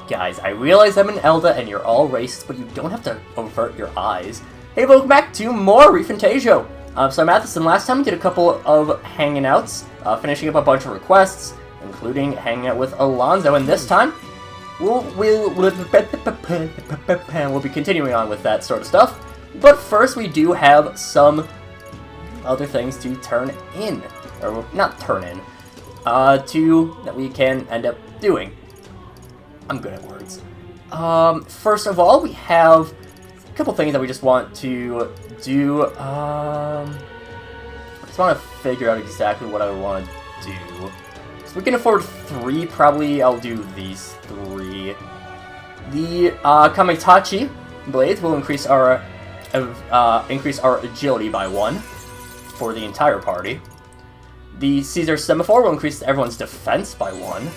Guys, I realize I'm an Elda and you're all racist, but you don't have to avert your eyes. Hey, welcome back to more ReFantazio. So Mathis, last time we did a couple of hanging outs, finishing up a bunch of requests, including hanging out with Alonso, and this time we'll be continuing on with that sort of stuff. But first, we do have some other things to turn in, or not turn in, that we can end up doing. I'm good at words. First of all, we have a couple things that we just want to do. I just want to figure out exactly what I want to do. So we can afford 3, probably I'll do these 3. The Kamitachi blades will increase our agility by 1 for the entire party. The Caesar Semaphore will increase everyone's defense by 1.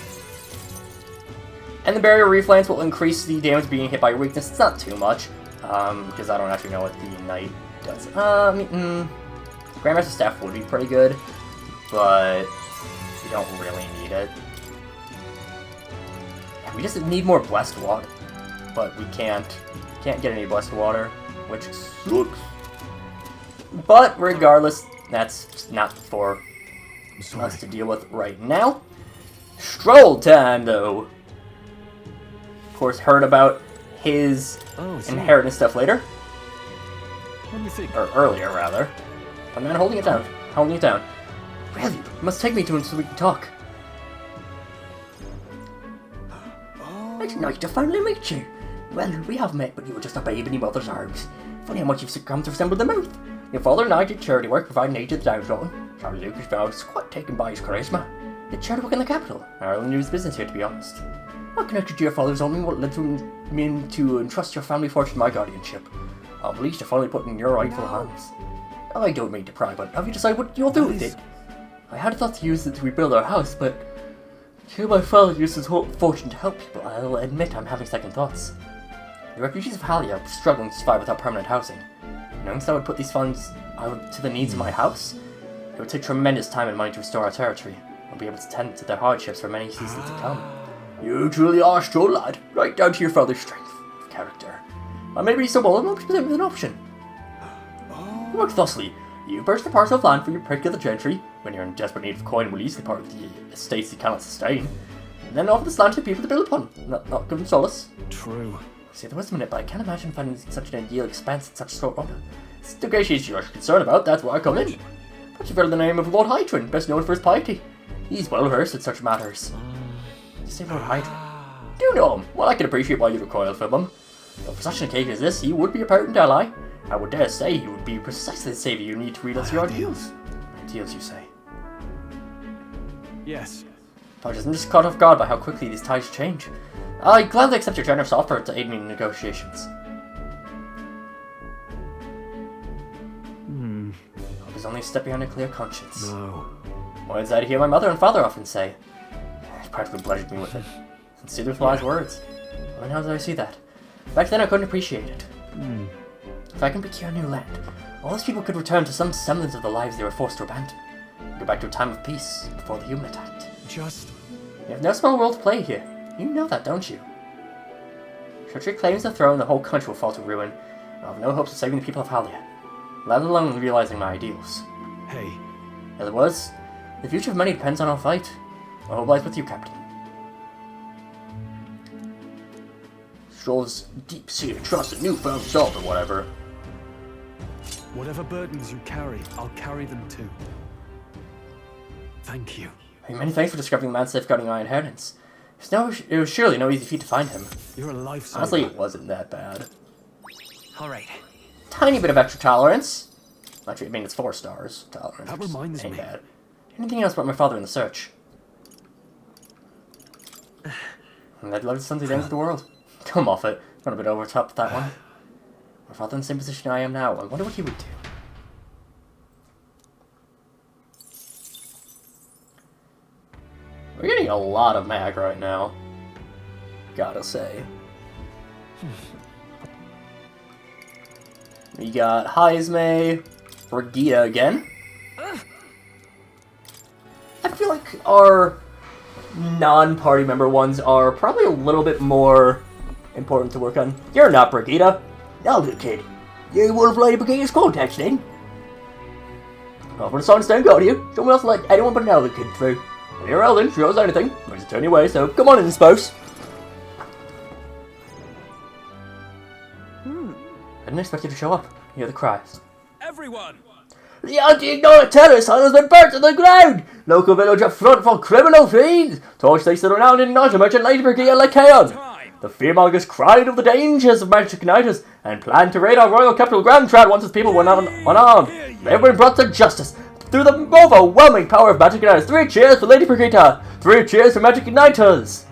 And the Barrier Reflance will increase the damage being hit by weakness. It's not too much, because I don't actually know what the Knight does. Grandmaster Staff would be pretty good, but we don't really need it. We just need more Blessed Water, but we can't get any Blessed Water, which sucks. But regardless, that's just not for us to deal with right now. Stroll time, though. Of course, heard about his inheritance stuff later. What do you think? Or earlier, rather. I'm not holding it down. Holding it down. Really? You must take me to him so we can talk. It's nice to finally meet you. Well, we have met, but you were just a babe in your mother's arms. Funny how much you've succumbed to resemble the mouth. Your father and I did charity work providing aid to the downtrodden. Charlie Lucas was quite taken by his charisma. Did charity work in the capital. I only knew his business here, to be honest. What connected to your father's only what led me to entrust your family fortune to my guardianship. I'm pleased to finally put in your rightful hands. I don't mean to pry, but have you decided what you'll do with it? I had thought to use it to rebuild our house, but here my father used his whole fortune to help people. I'll admit I'm having second thoughts. The refugees of Halia are struggling to survive without permanent housing. Knowing that I would put these funds out to the needs of my house, it would take tremendous time and money to restore our territory. I'll be able to tend to their hardships for many seasons to come. You truly are a stroll lad, right down to your father's strength of character. Or maybe so bold enough to present with an option. You work thusly. You purchase a parcel of land for your particular gentry, when you're in desperate need of coin and release the part of the estates you cannot sustain, and then offer this land to people to build upon, not give them solace. True. See, there was a minute, but I can't imagine finding such an ideal expense in such short order. It's the negotiation you're concerned about, that's why I come in. Perhaps you've heard of the name of Lord Hydron, best known for his piety. He's well versed in such matters. You say Lord Hydron? Do you know him? Well, I can appreciate why you recoil from him. But for such an occasion as this, he would be a potent ally. I would dare say he would be precisely the savior you need to read us your ideals. Ideals, you say? Yes. I'm just caught off guard by how quickly these ties change. I gladly accept your generous offer to aid me in negotiations. Hope is only a step behind a clear conscience. No. What is that I hear my mother and father often say? It practically bludgeoned me with it. Sincere with wise words. Well, how did I see that? Back then I couldn't appreciate it. If I can procure a new land, all these people could return to some semblance of the lives they were forced to abandon. Go back to a time of peace, before the human attacked. Just... You have no small role to play here. You know that, don't you? Should your claims the throne, the whole country will fall to ruin. I have no hopes of saving the people of Halia, let alone realizing my ideals. Hey. As it was, the future of many depends on our fight. My hope lies with you, Captain. Stroll's deep-seated trust and newfound resolve or whatever. Whatever burdens you carry, I'll carry them too. Thank you. Hey, many thanks for discovering the man safeguarding my inheritance. It was surely no easy feat to find him. You're a lifesaver. Honestly, it wasn't that bad. Alright. Tiny bit of extra tolerance. Actually, I mean, it's 4 stars. Tolerance. That reminds me. Bad. Anything else about my father in the search? And I'd love to send the ends of the world. Come off it. Got a bit over the top with that one. My father in the same position I am now. I wonder what he would do. We're getting a lot of mag right now. Gotta say. We got Heisme, Brigida again. I feel like our non-party member ones are probably a little bit more important to work on. You're not Brigitte. No, little kid. You would have lied to Brigitte's contacts then. Well, for the song's don't go to you. Someone else let anyone but an elder kid through. And you're Elden, she knows anything. I'll just turn you away, so come on in, spouse. I didn't expect you to show up. You hear the cries. Everyone! The anti-igniter terrorist hunt has been burnt to the ground! Local village up front for criminal fiends! Torch takes the renowned igniter merchant Lady Brigitte Lycaon! The fearmongers cried of the dangers of magic igniters and planned to raid our royal capital Grand Trad once its people were not unarmed. They've been brought to justice through the overwhelming power of magic igniters. 3 cheers for Lady Brigitte! 3 cheers for magic igniters!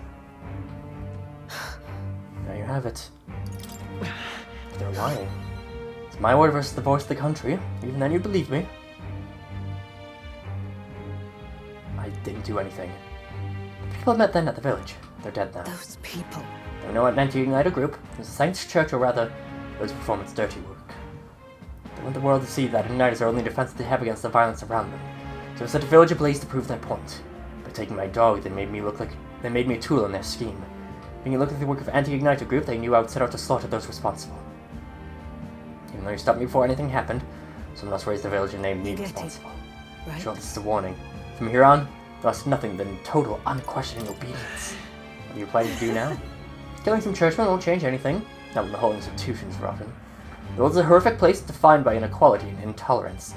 There you have it. They're lying. It's my word versus the voice of the country. Even then you believe me. I didn't do anything. The people I met then at the village. They're dead now. Those people. They know what anti-igniter group. It was a Saints Church, or rather, those who perform its dirty work. They want the world to see that igniters are only defense they have against the violence around them. So they set a village ablaze to prove their point. By taking my dog, they made me a tool in their scheme. Making it look like the work of anti-igniter group, they knew I would set out to slaughter those responsible. Even though you stopped me before anything happened, someone else raised the village and named me responsible. Right? Sure, this is a warning. From here on, they'll ask nothing than total, unquestioning obedience. What are you planning to do now? Killing some churchmen won't change anything, not when the whole institution's rotten. The world is a horrific place defined by inequality and intolerance.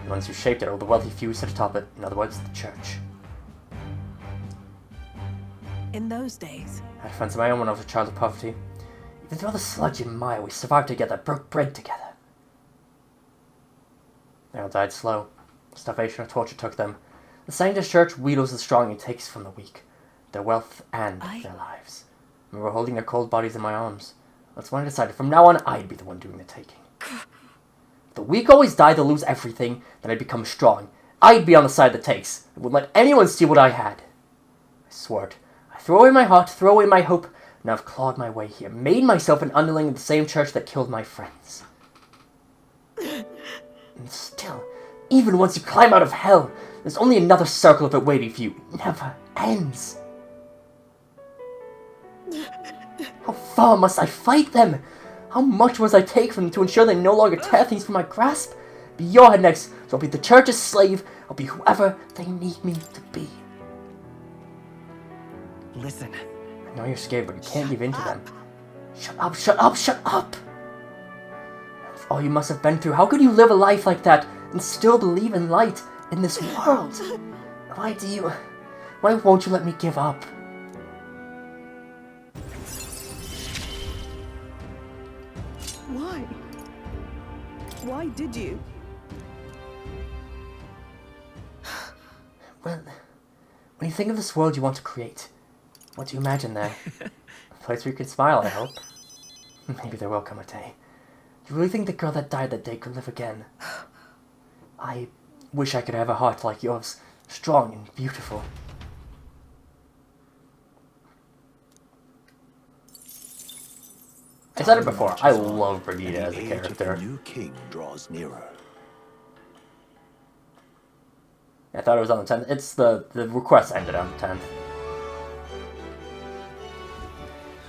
The ones who shaped it are the wealthy few who sit atop it, in other words, the church. In those days. I had friends of my own when I was a child of poverty. Even through all the sludge and mire, we survived together, broke bread together. They all died slow. Starvation or torture took them. The Saint's Church wheedles the strong and takes from the weak. Their wealth and their lives. We were holding their cold bodies in my arms. That's when I decided from now on I'd be the one doing the taking. If the weak always die, they'll lose everything, then I'd become strong. I'd be on the side that takes. I wouldn't let anyone steal what I had. I swore it. I threw away my heart, threw away my hope, and I've clawed my way here, made myself an underling of the same church that killed my friends. And still, even once you climb out of hell, there's only another circle of it waiting for you. It never ends. How far must I fight them? How much must I take from them to ensure they no longer tear things from my grasp? Be your head next, so I'll be the church's slave. I'll be whoever they need me to be. Listen. I know you're scared, but you can't give in to them. Shut up, shut up, shut up! With all you must have been through, how could you live a life like that and still believe in light in this world? Why won't you let me give up? Why? Why did you? Well, when you think of this world you want to create, what do you imagine there? A place where you can smile, I hope. Maybe there will come a day. Do you really think the girl that died that day could live again? I wish I could have a heart like yours, strong and beautiful. I said it before, I love Brigitte as a character. The new king draws nearer. I thought it was on the 10th. It's the request ended on the 10th.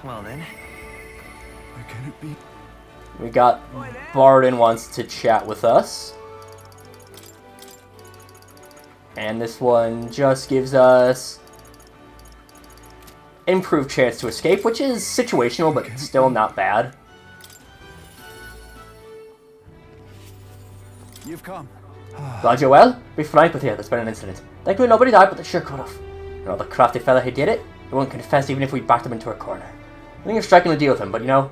Well then. Where can it be? We got Barden wants to chat with us. And this one just gives us improved chance to escape, which is situational, but still not bad. You've come. Glad you're well. Be frank with you, there's been an incident. Thankfully nobody died, but they sure could have. You know, the crafty fella who did it, he won't confess even if we backed him into a corner. I think you're striking a deal with him, but you know,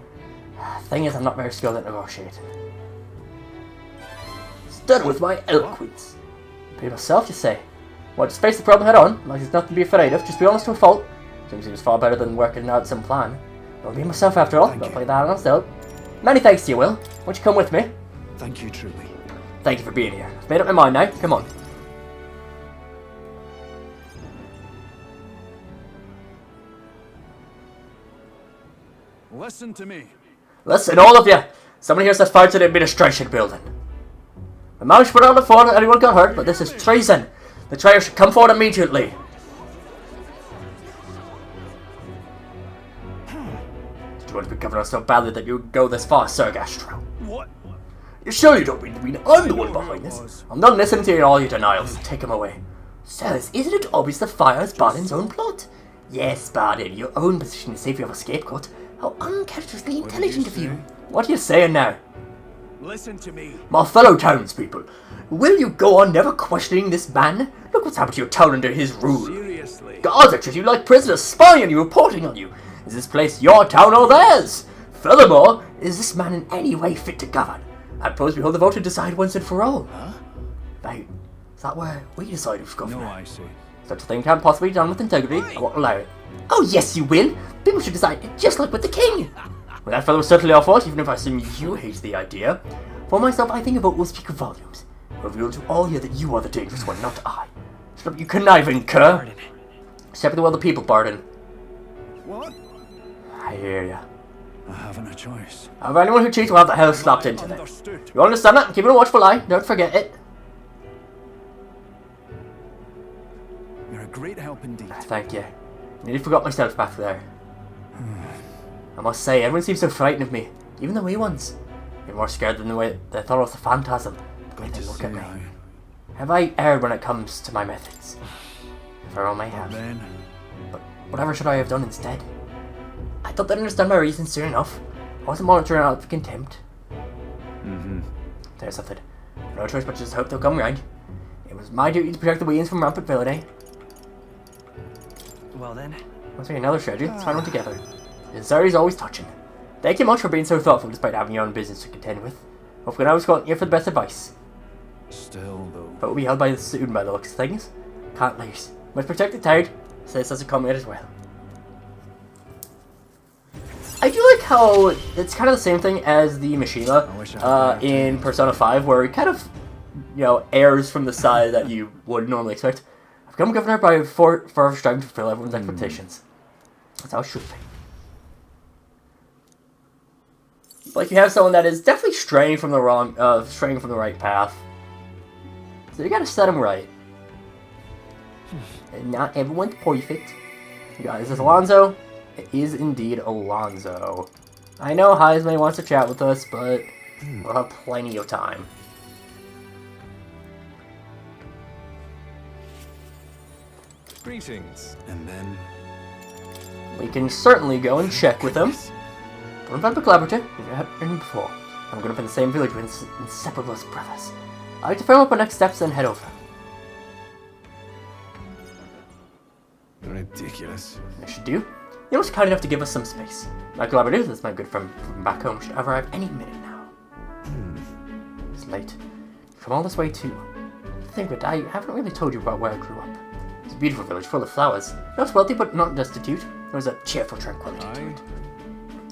thing is I'm not very skilled at negotiating. Stood with my eloquence. Be myself, you say? Well, just face the problem head on, like there's nothing to be afraid of, just be honest to a fault. Seems far better than working out some plan. I'll be myself after all, don't play that on still. Many thanks to you, Will. Won't you come with me? Thank you truly. Thank you for being here. I've made up my mind now, come on. Listen to me. Listen, all of you! Somebody here set fire to the administration building. The managed to put on the phone that anyone got hurt, but this is treason. The traitor should come forward immediately. you want to be governor so badly that you would go this far, Sir Gastro? What? You surely don't mean I'm the one behind this. I'm not listening to all your denials. Take him away. Sirs, isn't it obvious the fire is Bardin's own plot? Yes, Bardin, your own position is safe you have a scapegoat. How uncharacteristically intelligent of you. What are you saying now? Listen to me. My fellow townspeople, will you go on never questioning this man? Look what's happened to your town under his rule. Seriously. Guards are treating you like prisoners, spying on you, reporting on you. Is this place your town or theirs? Furthermore, is this man in any way fit to govern? I propose we hold the vote to decide once and for all. Huh? Right, is that where we decide who's governor? No, I see. Such a thing can't possibly be done with integrity. I won't allow it. Oh yes, you will. People should decide just like with the king. Well, that fellow was certainly our fault, even if I assume you hate the idea. For myself, I think a vote will speak volumes. Reveal to all here that you are the dangerous one, not I. Shut up, you conniving cur. Step the will of the people, Bardin. What? I hear ya. I haven't a choice. However, anyone who cheats will have the hell slapped into them. Understood. You understand that? Keep it a watchful eye. Don't forget it. You're a great help indeed. Thank you. Nearly forgot myself back there. I must say, everyone seems so frightened of me. Even the wee ones. They're more scared than the way they thought of the phantasm. The way they look at me. Have I erred when it comes to my methods? Very well may have. Then, But whatever should I have done instead? I thought they'd understand my reasons soon enough. I wasn't monitoring out of contempt. There's something. No choice but just hope they'll come round. It was my duty to protect the Weans from rampant villainy. Well then. Let's make another schedule. Let's find one together. Sincerity is always touching. Thank you much for being so thoughtful despite having your own business to contend with. Hopefully I was calling you for the best advice. Still, though. But we'll be held by soon by the looks of things. Can't lose. Must protect the town. Says as a comrade as well. I do like how it's kind of the same thing as the Mishima in Persona 5, where it kind of, you know, airs from the side that you would normally expect. I've become governor by forever striving to fulfill everyone's expectations. That's how it should be. Like, you have someone that is definitely straying from the right path. So you gotta set them right. And not everyone's perfect. Guys, this is Alonso. It is indeed Alonso. I know Heisman wants to chat with us, but we'll have plenty of time. Greetings. And then... We can certainly go and check with him. But I'm not a collaborator, we've had him before. I'm going up in the same village with inseparable brothers. I'd like to firm up our next steps and head over. Ridiculous. I should do. You was kind enough to give us some space. My collaborator, that's my good friend from back home, should arrive any minute now. It's late. Come all this way too. Think of it, I haven't really told you about where I grew up. It's a beautiful village full of flowers. Not wealthy, but not destitute. There was a cheerful tranquility to it.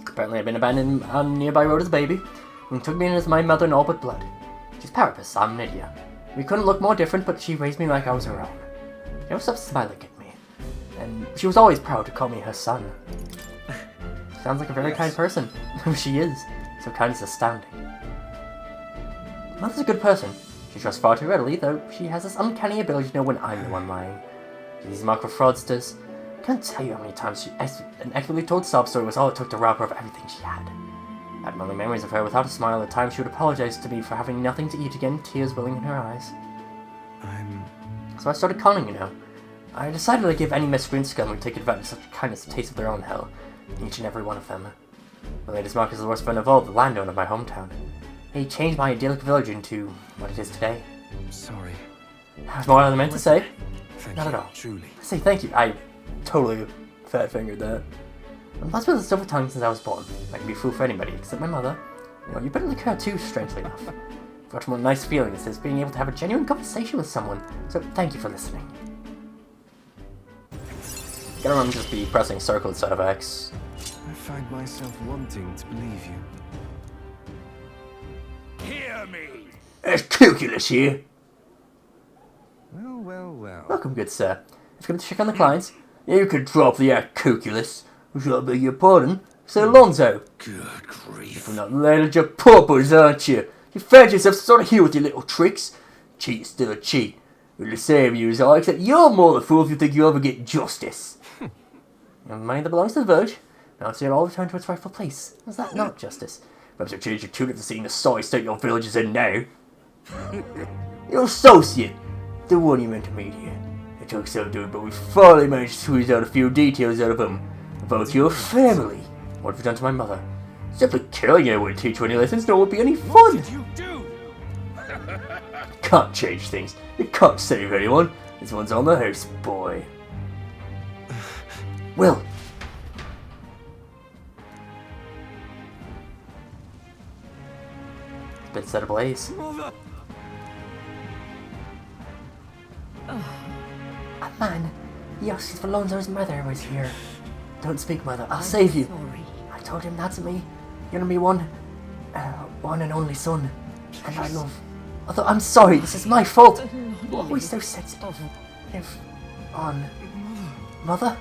Apparently I'd been abandoned on a nearby road as a baby, and took me in as my mother in all but blood. She's Parapus, I'm Nydia. We couldn't look more different, but she raised me like I was her own. She never stopped smiling at me, and she was always proud to call me her son. Sounds like a very kind person. She is. So kind it's astounding. Mother's a good person. She trusts far too readily, though she has this uncanny ability to know when I'm the one lying. She's marked for fraudsters. I can't tell you how many times she an accurately told sob story was all it took to rob her of everything she had. I had only memories of her without a smile. At times she would apologize to me for having nothing to eat again, tears welling in her eyes. So I started calling, you know. I decided to give any miscreant scum who take advantage of such kindness a taste of their own hell. Each and every one of them. The latest Mark is the worst friend of all, the landowner of my hometown. He changed my idyllic village into what it is today. Sorry. That's more than I meant to say. Thank Not you, at all. Truly. I say thank you. I totally fat-fingered that. I'm blessed with a silver tongue since I was born. I can be a fool for anybody, except my mother. You know, you better like her too, strangely enough. I've got one nice feeling is being able to have a genuine conversation with someone, so thank you for listening. Gotta remember to just be pressing circle instead of X. I find myself wanting to believe you. Hear me! There's Cuculus here. Well, well, well. Welcome, good sir. If you're going to check on the clients, you could drop the Cuculus. Shall I beg your pardon? Sir Alonso. Good grief. You're not landed your paupers, aren't you? You found yourself sort of here with your little tricks. Cheat's still a cheat. Well, the same you as I, except you're more the fool if you think you'll ever get justice. You have money that belongs to the village. Now see it all return to its rightful place. Is that not justice? Perhaps you change your tune after seeing the sorry state your village is in now. Your associate, the one you meant to meet here. It took some doing, but we finally managed to squeeze out a few details out of him. About your family. What have you done to my mother? Simply killing her wouldn't teach you any lessons, nor would be any fun. What did you do? Can't change things. You can't save anyone. This one's on the house, boy. Will. It's been set ablaze. Mother! A man. He asked if Alonso's mother was here. Don't speak, mother. I'll save you. Sorry. I told him that's me. You're gonna be one and only son. And I love. Although I'm sorry, this is my fault. You're always so sensitive. Live on. Mother?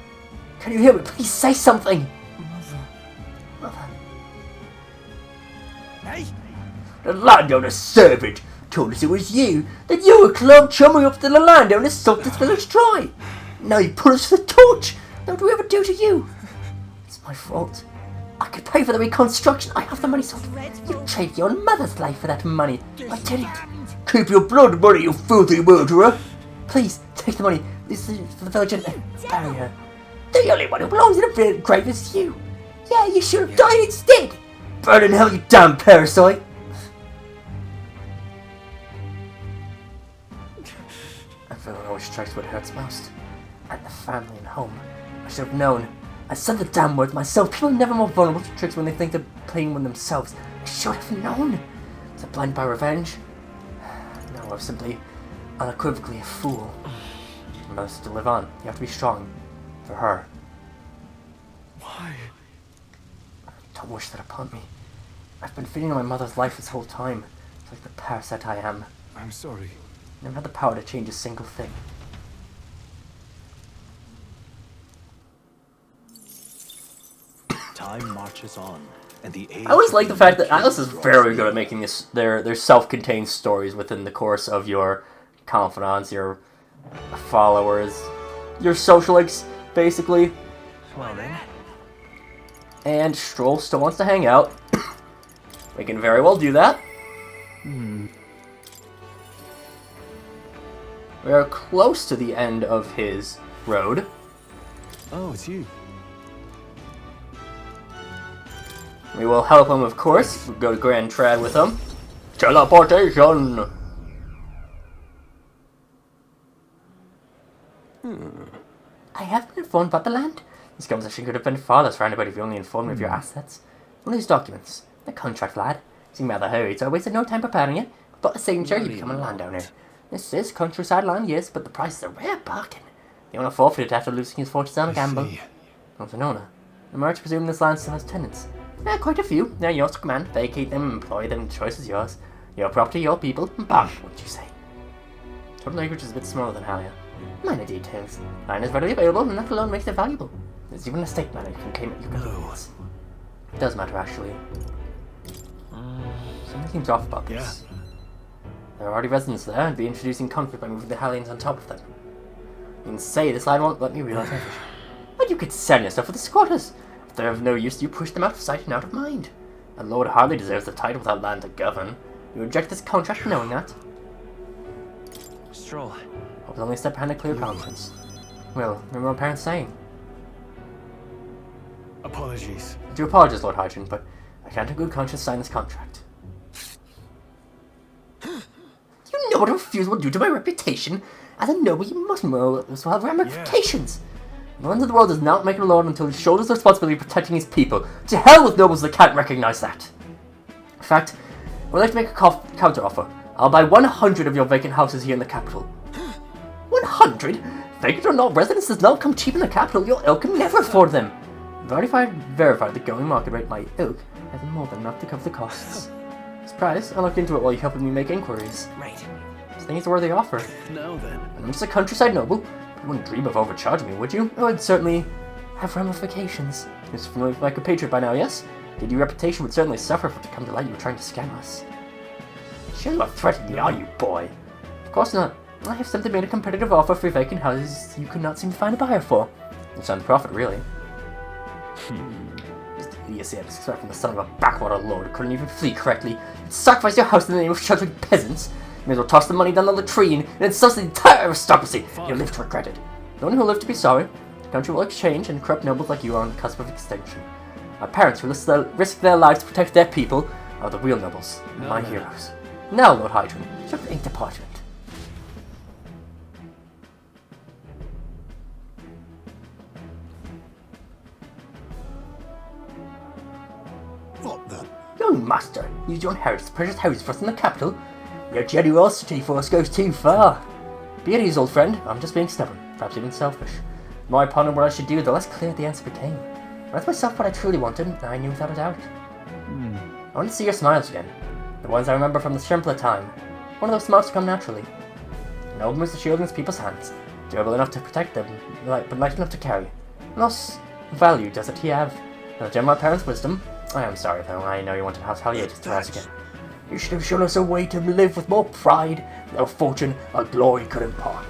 Can you hear me? Please say something. Mother. Hey! The landowner servant told us it was you. That you were club chumming up to the landowner sucked this village dry. Now you put us to the torch. What do we ever do to you? It's my fault. I could pay for the reconstruction. I have the money, so you traded your mother's life for that money. I didn't. Keep your blood money, you filthy murderer. Please, take the money. This is for the village and bury her. The only one who belongs in a grave is you. Yeah, you should have died instead. Burn in hell, you damn parasite. A villain always strikes what hurts most. And the family and home. I should have known. I said the damn words myself. People are never more vulnerable to tricks when they think they're playing with themselves. I should have known. Was I blinded by revenge? No, I was simply unequivocally a fool. You must to live on. You have to be strong. For her. Why? Don't wish that upon me. I've been feeding on my mother's life this whole time. It's like the parasite I am. I'm sorry. Never had the power to change a single thing. Time marches on, and the age I always like the fact that Alice is very good at making their self-contained stories within the course of your confidants, your followers, your social links, basically. Well then. And Stroll still wants to hang out. We can very well do that. We are close to the end of his road. Oh, it's you. We will help him, of course. We'll go to Grand Trad with him. Teleportation! I have been informed about the land. This conversation could have been farther surrounded, but if you only informed me of your assets. One of these documents. The contract, lad. Seemed rather hurried, so I wasted no time preparing it. But a signature, you become a landowner. This is countryside land, yes, but the price is a rare bargain. The owner forfeited after losing his fortunes on a gamble. Not an owner. The merchant presume this land still has tenants. Quite a few. They're yours to command. Vacate them, employ them, the choice is yours. Your property, your people. Bam, what'd you say? Total acreage is a bit smaller than Halia. Minor details. Land is readily available, and that alone makes it valuable. There's even a estate planner you can claim at your convenience. It does matter, actually. Something seems off about this. There are already residents there, and be introducing conflict by moving the Hellions on top of them. You can say this land won't let me realize everything. But you could sell yourself with the squatters. If they're of no use, you push them out of sight and out of mind. A lord hardly deserves the title without land to govern. You reject this contract knowing that. Stroll. I was only a step behind a clear conscience. Well, remember my parents saying? Apologies. I do apologize, Lord Hygiene, but I can't in good conscience sign this contract. You know what a refusal will do to my reputation? As a noble, you must know this will have ramifications. The lens of the world does not make a lord until he shoulders the responsibility of protecting his people. To hell with nobles that can't recognize that. In fact, I would like to make a counter-offer. I'll buy 100 of your vacant houses here in the capital. 100? Vacant or not, residence does not come cheap in the capital. Your ilk can never afford them. Verified the going market rate. My ilk has more than enough to cover the costs. Surprise, I looked into it while you helped me make inquiries. Right. I think it's a worthy offer. Now then. I'm just a countryside noble. You wouldn't dream of overcharging me, would you? It would certainly have ramifications. You're familiar with my compatriot by now, yes? Did your reputation would certainly suffer if it to come to light you were trying to scam us. Sure you are threatening me, are you, boy? Of course not. I have simply made a competitive offer for vacant houses you could not seem to find a buyer for. It's on profit, really. idiocy I just expect from the son of a backwater lord who couldn't even flee correctly. You'd sacrifice your house in the name of sheltering peasants. You may as well toss the money down the latrine and insult the entire aristocracy. You'll live to regret it. The only who live to be sorry. The country will exchange, and corrupt nobles like you are on the cusp of extinction. My parents who risk their lives to protect their people are the real nobles, my heroes. Now, Lord Hydron, show the ink to parchment. What the? Young master, use your inheritance precious houses for us in the capital. Your generosity for us goes too far. Be at ease, old friend. I'm just being stubborn, perhaps even selfish. The more I ponder what I should do, the less clear the answer became. I asked myself what I truly wanted, and I knew without a doubt. I want to see your smiles again. The ones I remember from the simpler time. One of those smiles to come naturally. Noble is the shield in his people's hands, durable enough to protect them, but light enough to carry. What else value does it he have? And to my parents' wisdom, I am sorry though, I know you wanted House Halyatus to rise again. You should have shown us a way to live with more pride, no fortune or glory could impart.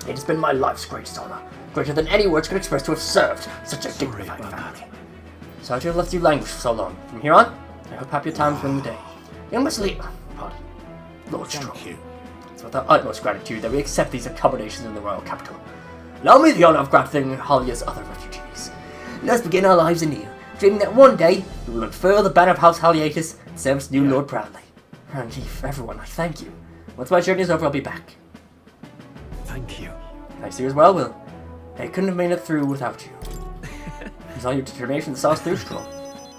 It has been my life's greatest honor, greater than any words could express, to have served such a dignified family. Sorry to have left you languish for so long. From here on, I hope happier times win the day. Young Miss Lee, pardon, Lord Strong. Thank you. It's with our utmost gratitude that we accept these accommodations in the royal capital. Allow me the honor of granting Halya's other refugees. Let us begin our lives anew, dreaming that one day we will unfurl the banner of House Halyatus and serve its new lord proudly. Grand Chief, everyone, I thank you. Once my journey is over, I'll be back. Thank you. Thanks to you as well, Will. I couldn't have made it through without you. It's all your determination that saw us through, Stroll.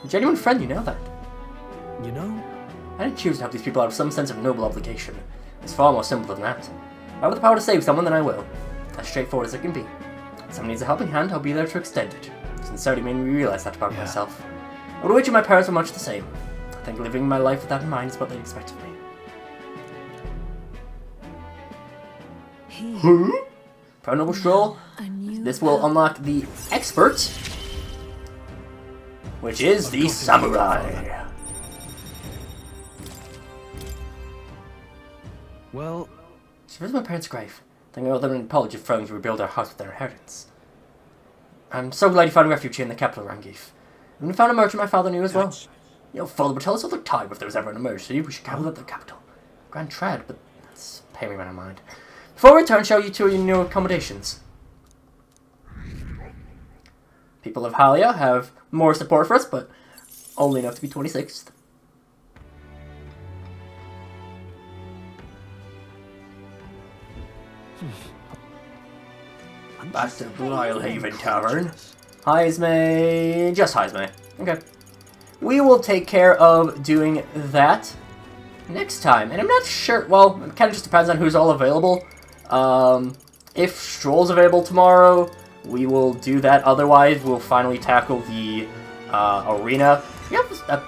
A genuine friend, you know that. You know, I didn't choose to help these people out of some sense of noble obligation. It's far more simple than that. If I have the power to save someone, then I will. As straightforward as it can be. If someone needs a helping hand, I'll be there to extend it. Sincerity made me realize that about myself. I would wish my parents were much the same. I think living my life with that in mind is what they expect of me. For a noble Stroll, this will unlock the expert, which is the samurai. well, So here's my parents' grave. Thinking about them in apology for failing to rebuild our house with their inheritance. I'm so glad you found refuge here in the capital, Rangif. And you found a merchant my father knew as well. Your father would tell us all the time if there was ever an emergency. We should gather at the capital. Grand Trad, but that's pay me when I mind. Before we return, show you two of your new accommodations. People of Halya have more support for us, but only enough to be 26th. Back to Blylehaven Tavern. Heisme, just Heisme. Okay. We will take care of doing that next time. And I'm not sure, well, it kind of just depends on who's all available. If Stroll's available tomorrow, we will do that. Otherwise, we'll finally tackle the arena. We have a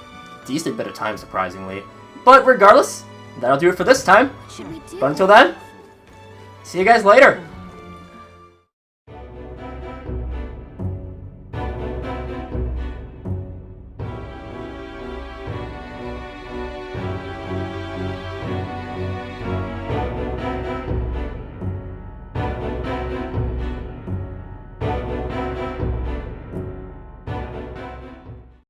decent bit of time, surprisingly. But regardless, that'll do it for this time. But until then, see you guys later.